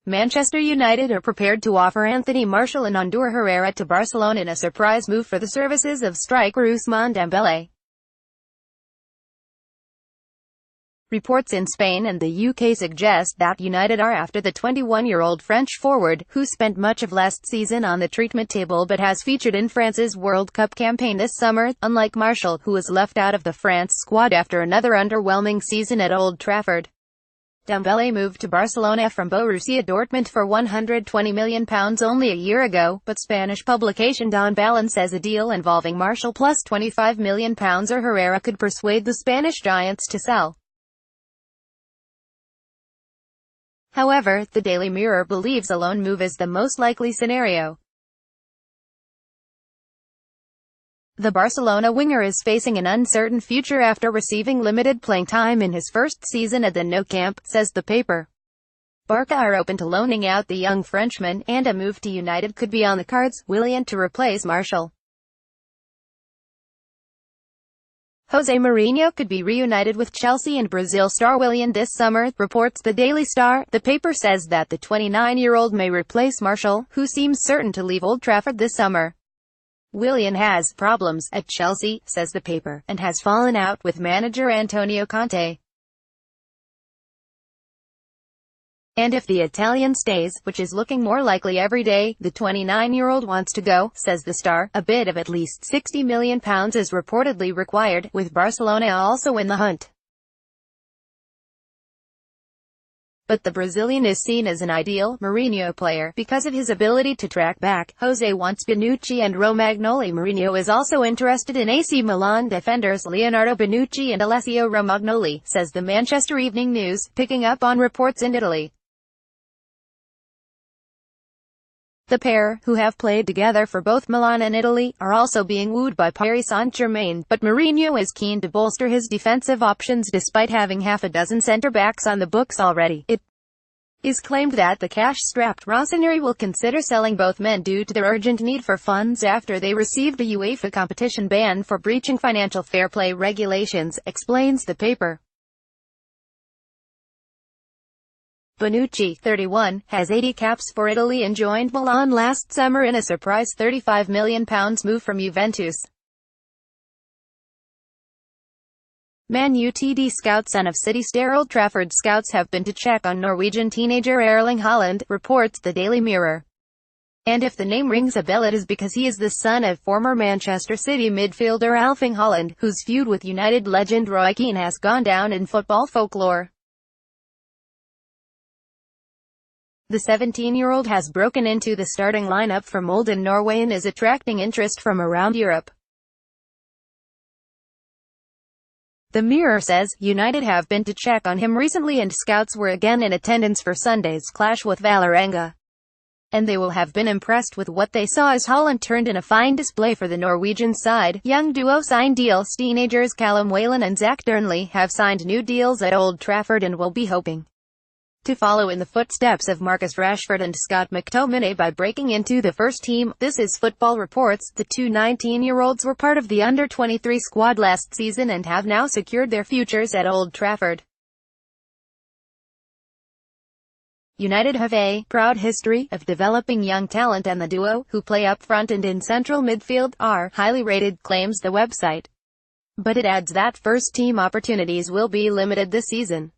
Manchester United are prepared to offer Anthony Martial and Ander Herrera to Barcelona in a surprise move for the services of striker Ousmane Dembele. Reports in Spain and the UK suggest that United are after the 21-year-old French forward, who spent much of last season on the treatment table but has featured in France's World Cup campaign this summer, unlike Martial, who was left out of the France squad after another underwhelming season at Old Trafford. Dembele moved to Barcelona from Borussia Dortmund for £120 million only a year ago, but Spanish publication Don Balon says a deal involving Martial plus £25 million or Herrera could persuade the Spanish giants to sell. However, the Daily Mirror believes a loan move is the most likely scenario. The Barcelona winger is facing an uncertain future after receiving limited playing time in his first season at the Nou Camp, says the paper. Barca are open to loaning out the young Frenchman, and a move to United could be on the cards, Willian to replace Martial. Jose Mourinho could be reunited with Chelsea and Brazil star Willian this summer, reports the Daily Star. The paper says that the 29-year-old may replace Martial, who seems certain to leave Old Trafford this summer. Willian has problems at Chelsea, says the paper, and has fallen out with manager Antonio Conte. And if the Italian stays, which is looking more likely every day, the 29-year-old wants to go, says the Star. A bid of at least £60 million is reportedly required, with Barcelona also in the hunt. But the Brazilian is seen as an ideal Mourinho player because of his ability to track back. Jose wants Bonucci and Romagnoli. Mourinho is also interested in AC Milan defenders Leonardo Bonucci and Alessio Romagnoli, says the Manchester Evening News, picking up on reports in Italy. The pair, who have played together for both Milan and Italy, are also being wooed by Paris Saint-Germain, but Mourinho is keen to bolster his defensive options despite having half a dozen centre-backs on the books already. It is claimed that the cash-strapped Rossoneri will consider selling both men due to their urgent need for funds after they received a UEFA competition ban for breaching financial fair play regulations, explains the paper. Bonucci, 31, has 80 caps for Italy and joined Milan last summer in a surprise £35 million move from Juventus. Man Utd scouts. Son of City star. Old Trafford scouts have been to check on Norwegian teenager Erling Haaland, reports the Daily Mirror. And if the name rings a bell, it is because he is the son of former Manchester City midfielder Erling Haaland, whose feud with United legend Roy Keane has gone down in football folklore. The 17-year-old has broken into the starting lineup for Molde in Norway and is attracting interest from around Europe. The Mirror says, United have been to check on him recently and scouts were again in attendance for Sunday's clash with Vålerenga. And they will have been impressed with what they saw as Haaland turned in a fine display for the Norwegian side. Young duo signed deals. Teenagers Callum Whelan and Zach Dearnley have signed new deals at Old Trafford and will be hoping to follow in the footsteps of Marcus Rashford and Scott McTominay by breaking into the first team. This is Football reports. The two 19-year-olds were part of the under-23 squad last season and have now secured their futures at Old Trafford. United have a proud history of developing young talent, and the duo, who play up front and in central midfield, are highly rated, claims the website. But it adds that first-team opportunities will be limited this season.